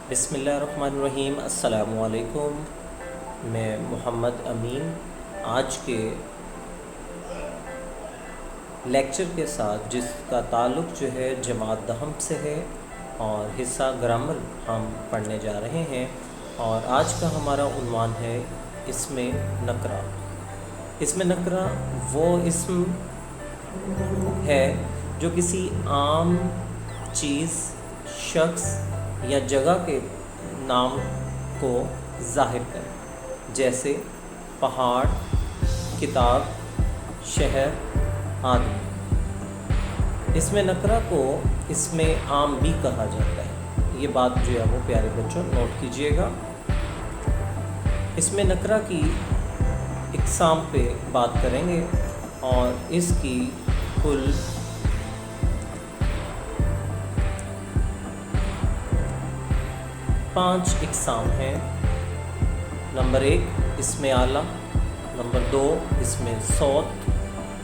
بسم اللہ الرحمن الرحیم۔ السلام علیکم۔ میں محمد امین آج کے لیکچر کے ساتھ، جس کا تعلق جو ہے جماعت دہم سے ہے اور حصہ گرامر ہم پڑھنے جا رہے ہیں، اور آج کا ہمارا عنوان ہے اسم نکرہ۔ اسم نکرہ وہ اسم ہے جو کسی عام چیز، شخص یا جگہ کے نام کو ظاہر کرے، جیسے پہاڑ، کتاب، شہر آدمی۔ اسم نکرہ کو اسم عام بھی کہا جاتا ہے۔ یہ بات جو ہے وہ پیارے بچوں نوٹ کیجئے گا۔ اسم نکرہ کی اقسام پہ بات کریں گے، اور اس کی کل 5 اقسام ہیں۔ نمبر 1 اسم اعلیٰ، نمبر 2 اسم صوت،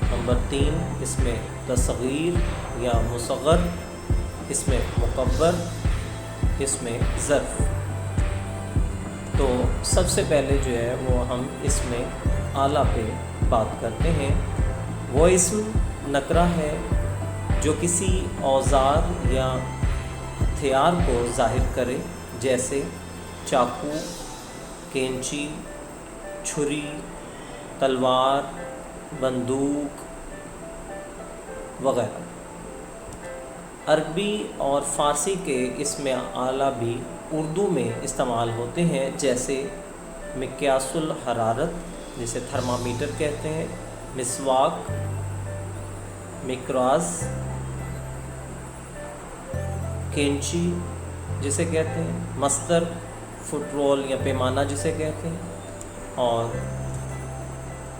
نمبر 3 اسم تصغیر یا مصغر، اسم مکبر، اسم ظرف۔ تو سب سے پہلے جو ہے وہ ہم اسم اعلیٰ پہ بات کرتے ہیں۔ وہ اسم نکرہ ہے جو کسی اوزار یا ہتھیار کو ظاہر کرے، جیسے چاقو، کینچی، چھری، تلوار، بندوق وغیرہ۔ عربی اور فارسی کے اسم اعلیٰ بھی اردو میں استعمال ہوتے ہیں، جیسے مقیاس الحرارت جسے تھرمامیٹر کہتے ہیں، مسواک، مقراظ، کینچی جسے کہتے ہیں، مسطر، فٹ رول یا پیمانہ جسے کہتے ہیں، اور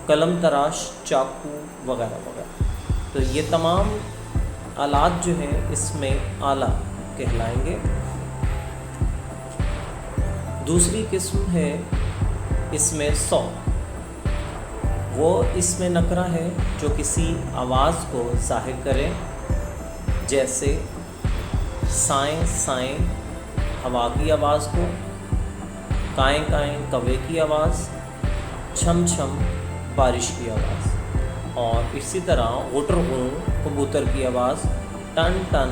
قلم تراش، چاقو وغیرہ وغیرہ۔ تو یہ تمام آلات جو ہیں اسم اعلیٰ کہلائیں گے۔ دوسری قسم ہے اسم صوت۔ وہ اسم نکرہ ہے جو کسی آواز کو ظاہر کرے، جیسے سائیں سائیں ہوا کی آواز کو، کائیں کائیں کوے کی آواز، چھم چھم بارش کی آواز، اور اسی طرح غٹر غوں کبوتر کی آواز، ٹن ٹن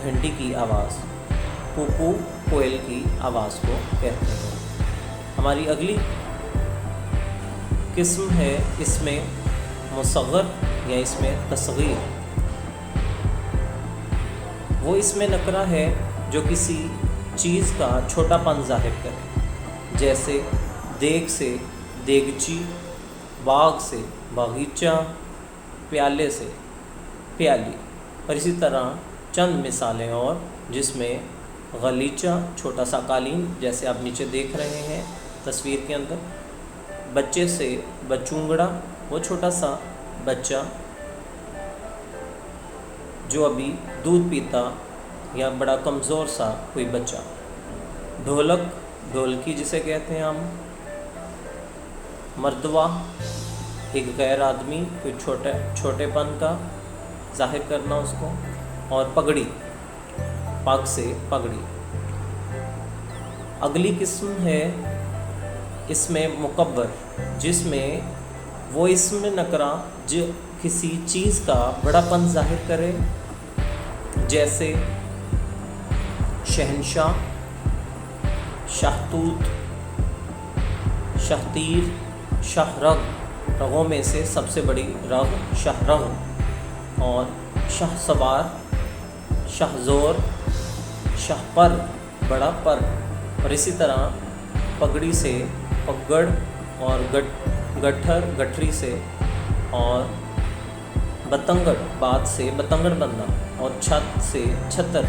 گھنٹی کی آواز، کوکو کوئل کی آواز کو کہتے ہیں۔ ہماری اگلی قسم ہے اسم مصغر یا اسم تصغیر۔ وہ اسم نکرہ ہے جو کسی چیز کا چھوٹا پن ظاہر کرے، جیسے دیگ سے دیگچی، باغ سے باغیچہ، پیالے سے پیالی، اور اسی طرح چند مثالیں اور، جس میں غلیچہ چھوٹا سا قالین جیسے آپ نیچے دیکھ رہے ہیں تصویر کے اندر، بچے سے بچونگڑا وہ چھوٹا سا بچہ جو ابھی دودھ پیتا یا بڑا کمزور سا کوئی بچہ، ڈھولک ڈھولکی جسے کہتے ہیں ہم، مردوہ ایک غیر آدمی، کوئی چھوٹے پن کا ظاہر کرنا اس کو، اور پگڑی پگ سے پگڑی۔ اگلی قسم ہے اسم مکبر، جس میں وہ اسم نکرہ جو کسی چیز کا بڑا پن ظاہر کرے، جیسے شہنشاہ، شاہتوت، شاہتیر، شاہ رگ، رگوں میں سے سب سے بڑی رگ شاہ رگ، اور شاہ سوار، شاہ زور، شاہ پر بڑا پر، اور اسی طرح پگڑی سے پگڑ، اور گٹھر گٹھری سے، اور بتنگڑ بات سے بتنگڑ بننا، اور چھت سے چھتر،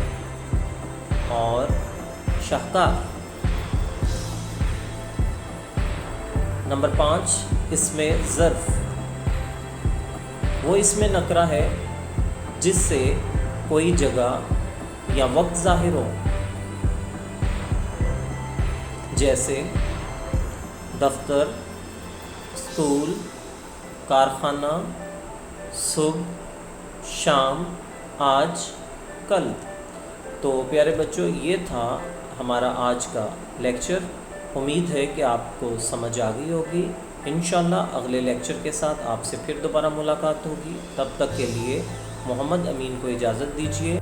اور شاہکار۔ نمبر 5 اسم ظرف۔ وہ اسم نکرہ ہے جس سے کوئی جگہ یا وقت ظاہر ہو، جیسے دفتر، اسکول، کارخانہ، صبح، شام، آج، کل۔ تو پیارے بچوں، یہ تھا ہمارا آج کا لیکچر۔ امید ہے کہ آپ کو سمجھ آ گئی ہوگی۔ انشاءاللہ اگلے لیکچر کے ساتھ آپ سے پھر دوبارہ ملاقات ہوگی۔ تب تک کے لیے محمد امین کو اجازت دیجیے۔